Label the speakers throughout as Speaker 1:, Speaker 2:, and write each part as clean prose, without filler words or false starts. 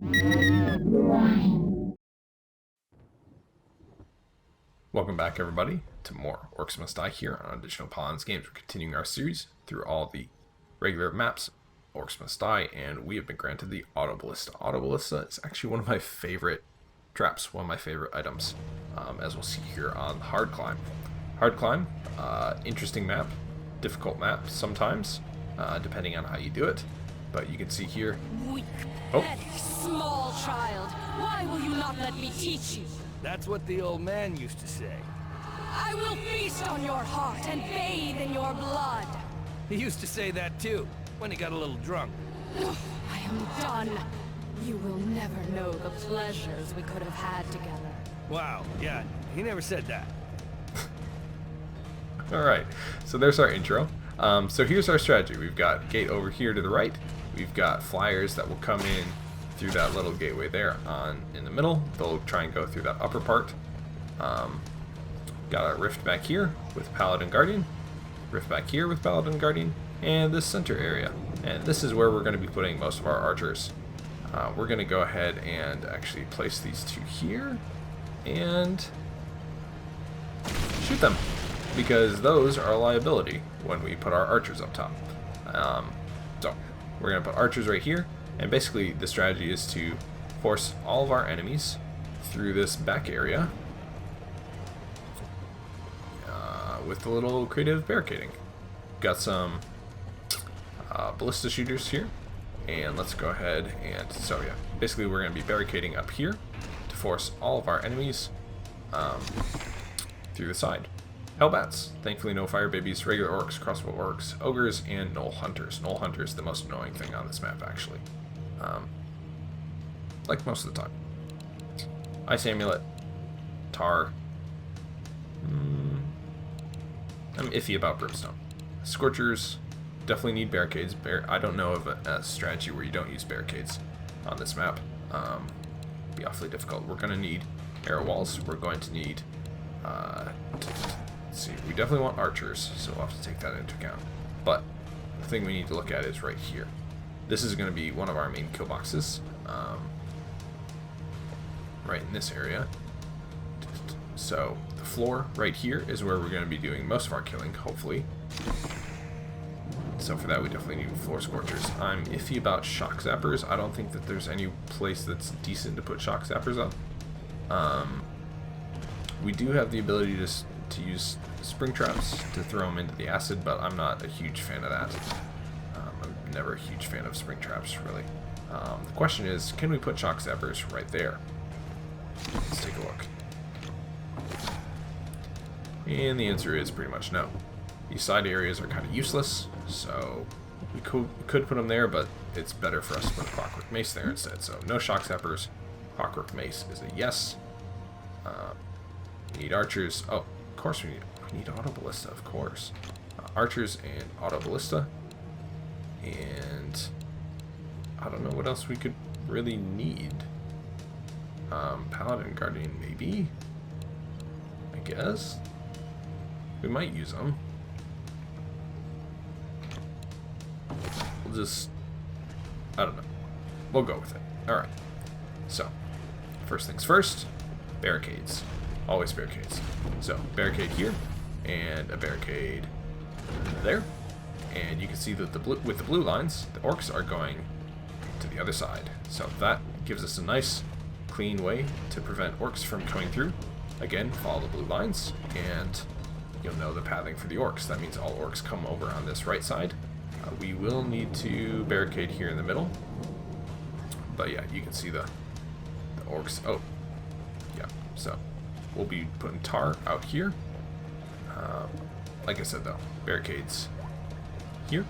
Speaker 1: Welcome back, everybody, to more Orcs Must Die here on Additional Paladins Games. We're continuing our series through all the regular maps, Orcs Must Die, and we have been granted the Auto Ballista. Auto Ballista is actually one of my favorite traps, one of my favorite items, as we'll see here on Hard Climb. Hard Climb, interesting map, difficult map sometimes, depending on how you do it, but you can see here...
Speaker 2: Weak,
Speaker 1: Oh.
Speaker 2: petty, small child. Why will you not let me teach you?
Speaker 3: That's what the old man used to say.
Speaker 2: I will feast on your heart and bathe in your blood.
Speaker 3: He used to say that too, when he got a little drunk.
Speaker 2: I am done. You will never know the pleasures we could have had together.
Speaker 3: Wow, yeah, he never said that.
Speaker 1: Alright, so there's our intro. So here's our strategy. We've got gate over here to the right. We've got flyers that will come in through that little gateway there on in the middle. They'll try and go through that upper part. Got a rift back here with Paladin Guardian. Rift back here with Paladin Guardian. And this center area. And this is where we're going to be putting most of our archers. We're going to go ahead and actually place these two here. And shoot them, because those are a liability when we put our archers up top. So we're going to put archers right here, and basically the strategy is to force all of our enemies through this back area with a little creative barricading. Got some ballista shooters here, and let's go ahead and, so yeah, basically we're going to be barricading up here to force all of our enemies through the side. Hellbats. Thankfully no fire babies, regular orcs, crossbow orcs, ogres, and gnoll hunters. Gnoll hunters, the most annoying thing on this map, actually. Like most of the time. Ice amulet. Tar. I'm iffy about brimstone. Scorchers. Definitely need barricades. I don't know of a strategy where you don't use barricades on this map. Be awfully difficult. We're going to need arrow walls. We're going to need... let's see, we definitely want archers, so we'll have to take that into account. But the thing we need to look at is right here. This is going to be one of our main kill boxes, right in this area. So the floor right here is where we're going to be doing most of our killing, hopefully. So for that we definitely need floor scorchers. I'm iffy about shock zappers. I don't think that there's any place that's decent to put shock zappers up. We do have the ability to use spring traps to throw them into the acid, but I'm not a huge fan of that. I'm never a huge fan of spring traps, really. The question is, can we put shock zappers right there? Let's take a look. And the answer is pretty much no. These side areas are kind of useless, so we could put them there, but it's better for us to put a clockwork mace there instead. So no shock zappers. Clockwork mace is a yes. We need archers. Oh, of course we need auto ballista, of course. Archers and auto ballista. And I don't know what else we could really need. Paladin Guardian, maybe? I guess. We might use them. We'll just... I don't know. We'll go with it. Alright. So, first things first, barricades. Always barricades. So, barricade here, and a barricade there. And you can see that with the blue lines, the orcs are going to the other side. So that gives us a nice, clean way to prevent orcs from coming through. Again, follow the blue lines, and you'll know the pathing for the orcs. That means all orcs come over on this right side. We will need to barricade here in the middle. But yeah, you can see the orcs. Oh, yeah, so we'll be putting tar out here. Like I said, though, barricades here.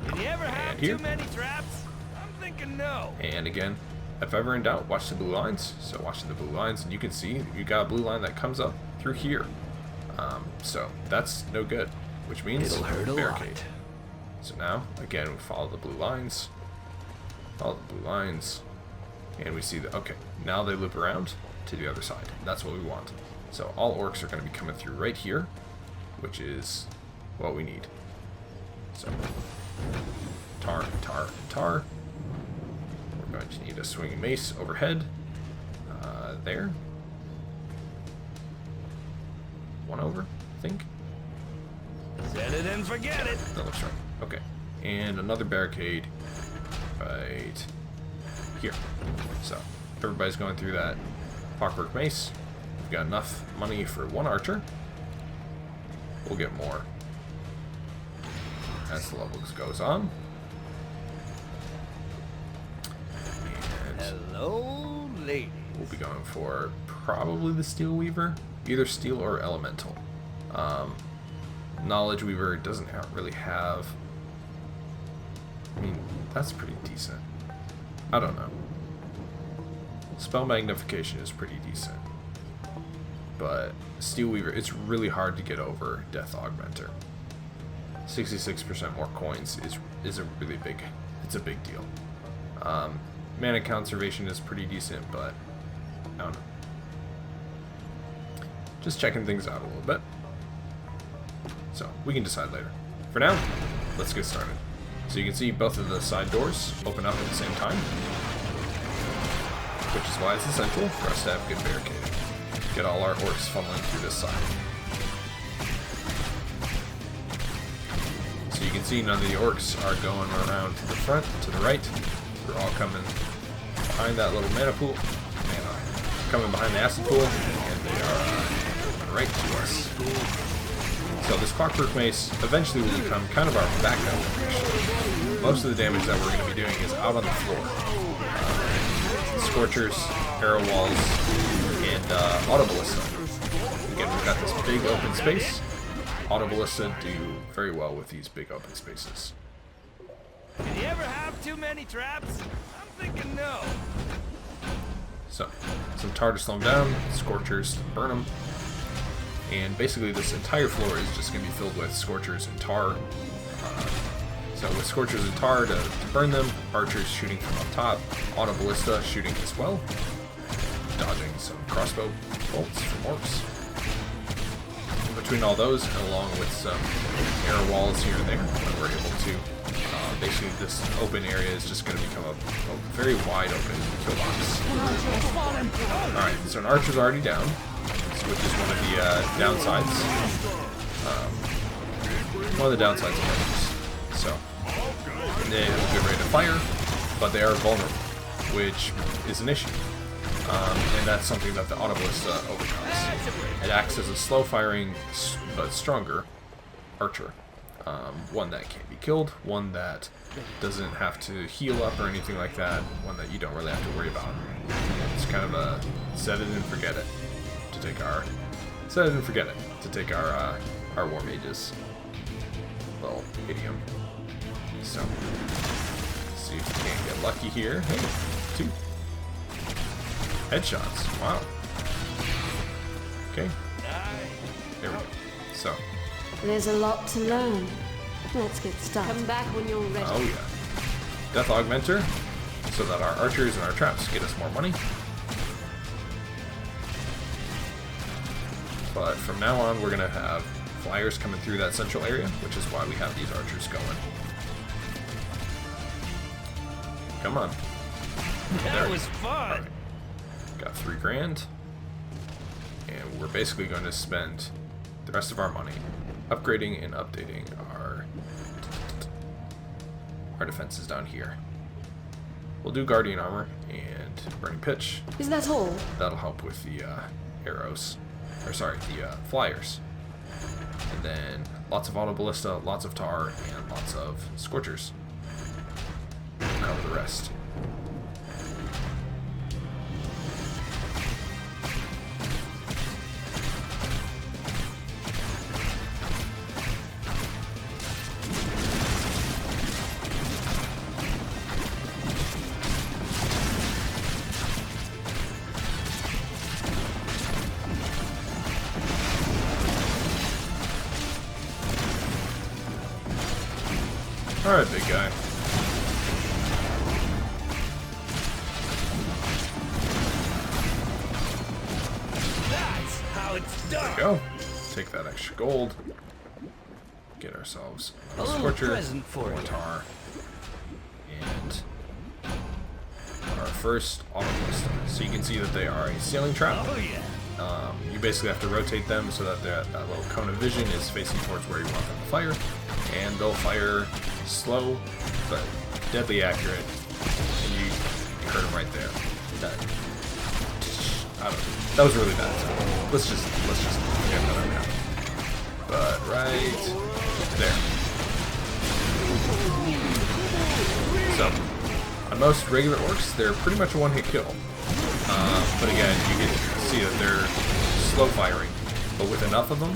Speaker 3: Did you ever have
Speaker 1: here.
Speaker 3: too many traps? I'm thinking no.
Speaker 1: And again, if ever in doubt, watch the blue lines. So watching the blue lines, and you can see you got a blue line that comes up through here. So that's no good, which means
Speaker 3: It'll hurt a
Speaker 1: barricade.
Speaker 3: lot.
Speaker 1: So now, again, we follow the blue lines. Follow the blue lines. And we see that, okay, now they loop around to the other side. That's what we want. So all orcs are going to be coming through right here, which is what we need. So, tar, tar, tar. We're Going to need a swinging mace overhead. There. One over, I think.
Speaker 3: Set it and forget it.
Speaker 1: That looks right. Okay. And another barricade right here. So, everybody's going through that clockwork mace. We've got enough money for one archer. We'll get more as the level goes on. And
Speaker 3: Hello, lady.
Speaker 1: we'll be going for probably the Steel Weaver, either Steel or Elemental. Knowledge Weaver doesn't really have. I mean, that's pretty decent. I don't know. Spell Magnification is pretty decent, but Steel Weaver, it's really hard to get over Death Augmenter. 66% more coins is a really big. It's a big deal. Mana Conservation is pretty decent, but I don't know. Just checking things out a little bit. So, we can decide later. For now, let's get started. So you can see both of the side doors open up at the same time, which is why it's essential for us to have good barricading. Get all our orcs funneling through this side. So you can see none of the orcs are going around to the front, to the right. They're all coming behind that little mana pool. Coming behind the acid pool, and they are coming right to us. So this clockwork mace eventually will become kind of our backup. Most of the damage that we're going to be doing is out on the floor. Scorchers, arrow walls, and auto ballista. Again, we've got this big open space. Auto ballista do very well with these big open spaces.
Speaker 3: Did you ever have too many traps? I'm thinking no.
Speaker 1: So, some tar to slow them down, scorchers to burn them. And basically this entire floor is just going to be filled with scorchers and tar. So with scorchers and tar to burn them, archers shooting from up top, auto ballista shooting as well, dodging some crossbow bolts from orcs. In between all those, and along with some arrow walls here and there, when we're able to, basically this open area is just going to become a very wide open kill box. Alright, so an archer's already down, which is one of the downsides. One of the downsides of archers. So, they have a good rate of fire, but they are vulnerable, which is an issue. And that's something that the auto ballista overcomes. It acts as a slow firing, but stronger archer. One that can't be killed, one that doesn't have to heal up or anything like that, one that you don't really have to worry about. It's kind of a set it and forget it to take our war mages. Little idiom. So, let's see if we can't get lucky here. Hey, 2 headshots. Wow. Okay. There we go. So.
Speaker 4: There's a lot to learn. Let's get started.
Speaker 2: Come back when you're ready.
Speaker 1: Oh yeah. Death Augmenter, so that our archers and our traps get us more money. But from now on, we're gonna have flyers coming through that central area, which is why we have these archers going. Come on.
Speaker 3: That was fun.
Speaker 1: Right. Got 3 grand. And we're basically going to spend the rest of our money upgrading and updating our defenses down here. We'll do Guardian Armor and Burning Pitch.
Speaker 4: Is that all?
Speaker 1: That'll help with the arrows. Or sorry, the flyers. And then lots of auto ballista, lots of tar, and lots of scorchers. We'll cover the rest. Alright, big guy.
Speaker 3: That's how it's
Speaker 1: There
Speaker 3: done.
Speaker 1: we go. Take that extra gold. Get ourselves a
Speaker 3: little
Speaker 1: scorcher,
Speaker 3: present for
Speaker 1: more
Speaker 3: you.
Speaker 1: tar, and first auto ballista. So you can see that they are a ceiling trap.
Speaker 3: Oh yeah.
Speaker 1: You basically have to rotate them so that that little cone of vision is facing towards where you want them to fire, and they'll fire slow but deadly accurate, and you heard them right there. That was really bad. So let's just get another map. But right there. So on most regular orcs, they're pretty much a one-hit kill. But again, you can see that they're slow firing, but with enough of them,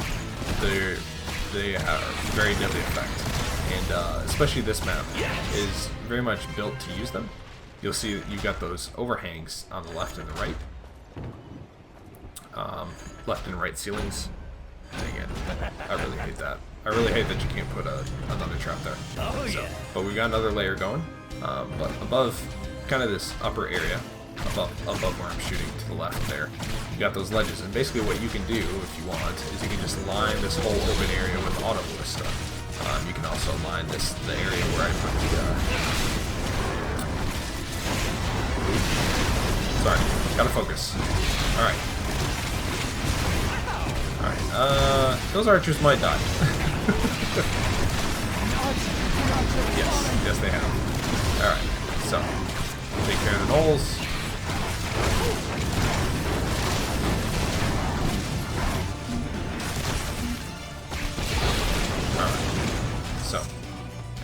Speaker 1: they have a very deadly effect. And especially this map is very much built to use them. You'll see that you've got those overhangs on the left and the right. Left and right ceilings. And again, I really hate that. I really hate that you can't put another trap there.
Speaker 3: Oh,
Speaker 1: so,
Speaker 3: yeah.
Speaker 1: but we got another layer going. But above kind of this upper area, above where I'm shooting to the left there, you got those ledges. And basically what you can do, if you want, is you can just line this whole open area with auto ballista. You can also line the area where I put the... Sorry, gotta focus. Alright. Alright, those archers might die. Yes, they have. Alright, so, take care of the gnolls. Alright, so,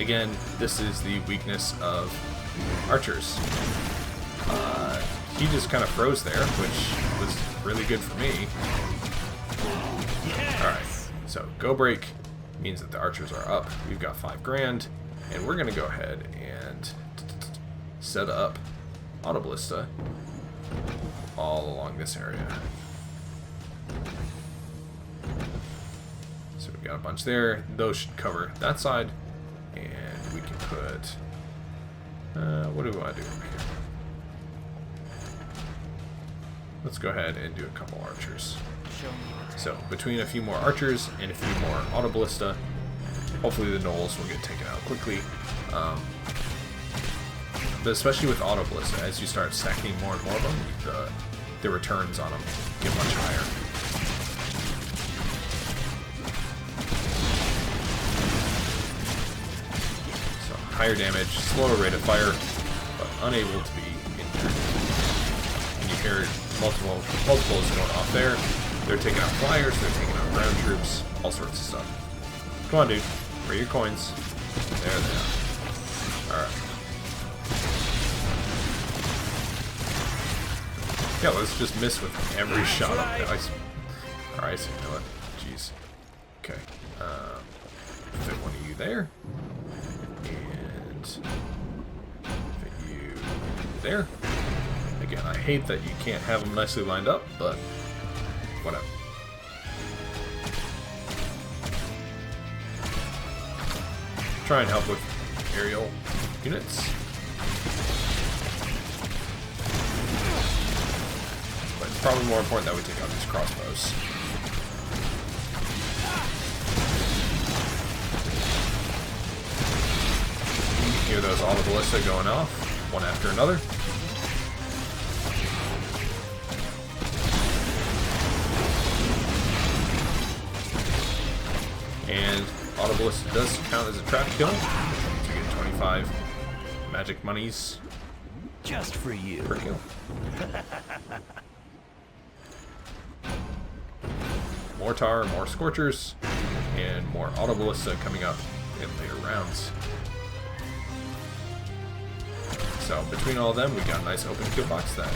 Speaker 1: again, this is the weakness of archers. He just kind of froze there, which was really good for me. Alright, so go break means that the archers are up. We've got 5 grand, and we're going to go ahead and set up auto ballista all along this area. So we've got a bunch there. Those should cover that side, and we can put... what do we want to do over here? Let's go ahead and do a couple archers. So, between a few more archers and a few more auto ballista, hopefully the gnolls will get taken out quickly. But especially with auto ballista, as you start stacking more and more of them, the returns on them get much higher. So, higher damage, slower rate of fire, but unable to be injured. And you hear multiples going off there. They're taking out flyers, they're taking out ground troops, all sorts of stuff. Come on, dude. Where are your coins? There they are. Alright. Yeah, let's just miss with every shot of the ice. Alright, so you know what? Jeez. Okay. Fit one of you there. And fit you there. Again, I hate that you can't have them nicely lined up, but whatever. Try and help with aerial units. But it's probably more important that we take out these crossbows. You can hear those auto ballista going off, one after another. And auto ballista does count as a trap kill. You get 25 magic monies
Speaker 3: just for you
Speaker 1: per kill. Mortar, more scorchers, and more auto ballista coming up in later rounds. So between all of them, we got a nice open kill box that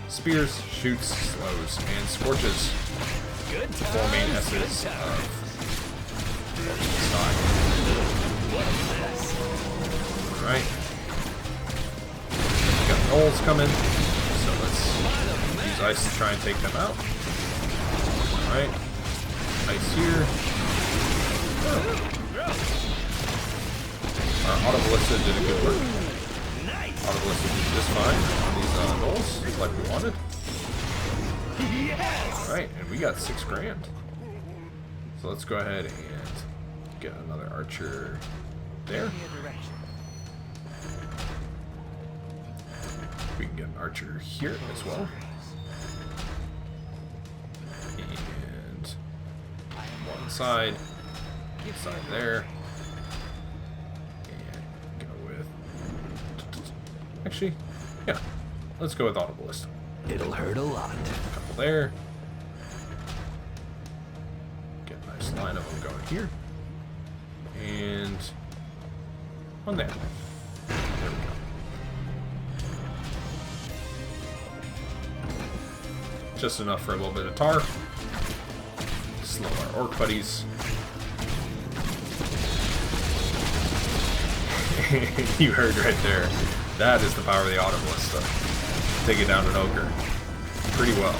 Speaker 1: spears, shoots, slows, and scorches.
Speaker 3: good
Speaker 1: The 4 main S's of Orcs Must Die. Alright. We got gnolls coming, so let's use ice to try and take them out. Alright. Ice here. Our auto ballista did a good work. Auto ballista did just fine on these gnolls, like we wanted. Alright, and we got 6 grand. So let's go ahead and get another archer there. We can get an archer here as well. And one side there. And go with... Actually, yeah. Let's go with Audiblist.
Speaker 3: It'll hurt a lot.
Speaker 1: A couple there. Get a nice line of them going here. And one there. There we go. Just enough for a little bit of tar. Slow our orc buddies. You heard right there. That is the power of the Audiblist stuff. Take it down an ogre. Pretty well.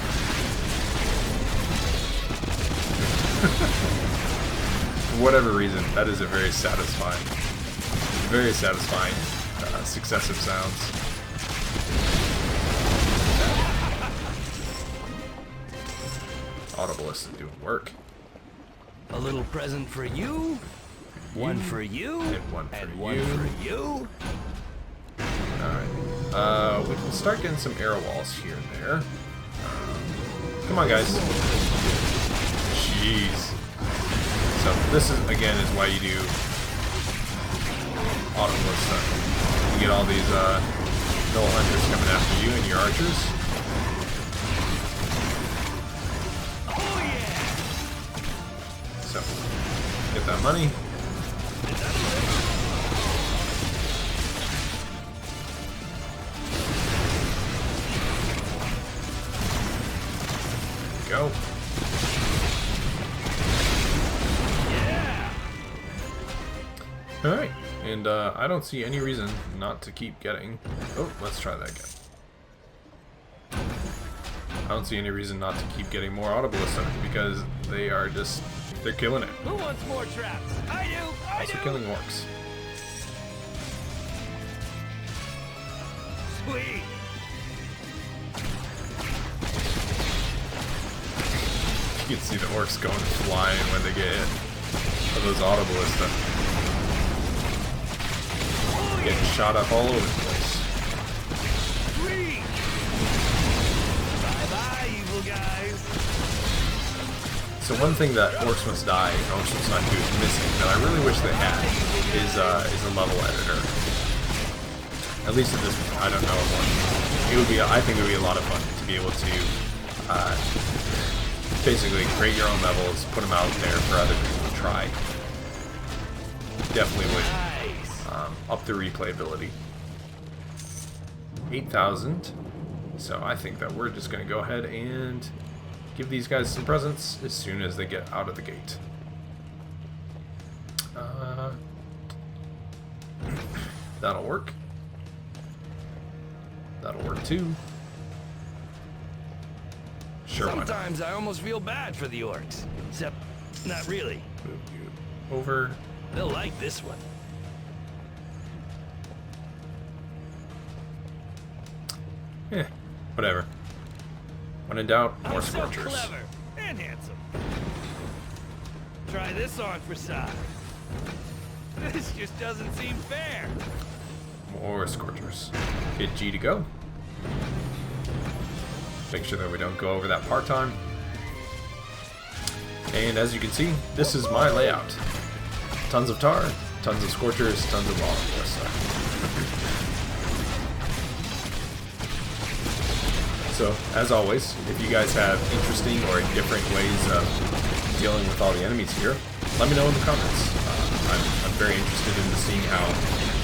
Speaker 1: For whatever reason, that is a very satisfying successive sounds. Audiblist is doing work.
Speaker 3: A little present for you. One for you.
Speaker 1: And one for you.
Speaker 3: For you.
Speaker 1: Alright. We can start getting some arrow walls here and there. Come on, guys. Jeez. So this is, again, is why you do Audiblist stuff. You get all these null hunters coming after you and your archers.
Speaker 3: Oh yeah.
Speaker 1: So, get that money. Go.
Speaker 3: Yeah.
Speaker 1: Alright, and I don't see any reason not to keep getting... Oh, let's try that again. I don't see any reason not to keep getting more Audiblist because they are just... They're killing it.
Speaker 3: Who wants more traps? I do.
Speaker 1: Also killing orcs.
Speaker 3: Sweet.
Speaker 1: You can see the orcs going flying when they get hit. Or those Audiblist getting shot up all over the place.
Speaker 3: Sweet. Bye bye, evil guys.
Speaker 1: So one thing that Orcs Must Die and Orcs Must Die 2 is missing that I really wish they had is a level editor. At least at this point, I don't know of one. It would be, I think it would be a lot of fun to be able to basically create your own levels, put them out there for other people to try. Definitely would up the replayability. 8,000. So I think that we're just going to go ahead and give these guys some presents as soon as they get out of the gate. That'll work. That'll work too. Sure, why not?
Speaker 3: Sometimes I almost feel bad for the orcs. Except, not really.
Speaker 1: Move you over.
Speaker 3: They'll like this one.
Speaker 1: Whatever. When in doubt, more
Speaker 3: I'm so
Speaker 1: scorchers.
Speaker 3: clever and handsome. Try this on for size. This just doesn't seem fair.
Speaker 1: More scorchers. Hit G to go. Make sure that we don't go over that part-time. And as you can see, this is my layout. Tons of tar, tons of scorchers, tons of Audiblist. So, as always, if you guys have interesting or different ways of dealing with all the enemies here, let me know in the comments. I'm very interested in seeing how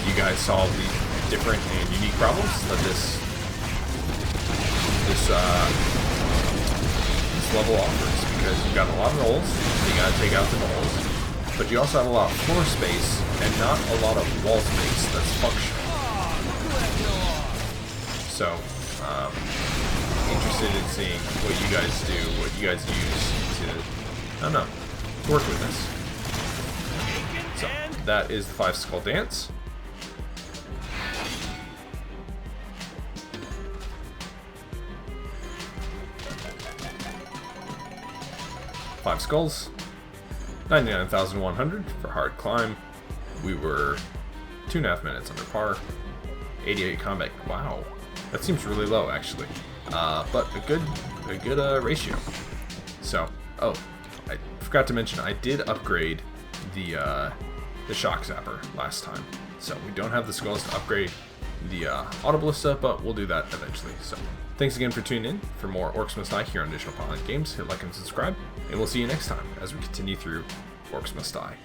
Speaker 1: you guys solve these different and unique problems that this level offers, because you've got a lot of gnolls, you gotta take out the gnolls, but you also have a lot of floor space and not a lot of wall space that's functional. So, interested in seeing what you guys do, what you guys use to, I don't know, work with this. So, that is the 5 skull dance. Five skulls, 99,100 for hard climb. We were 2.5 minutes under par. 88 combat. Wow. That seems really low, actually. But a good ratio. So, oh, I forgot to mention, I did upgrade the shock zapper last time. So we don't have the skulls to upgrade the Audiblista, but we'll do that eventually. So thanks again for tuning in. For more Orcs Must Die here on Digital Pipeline Games, hit like and subscribe, and we'll see you next time as we continue through Orcs Must Die.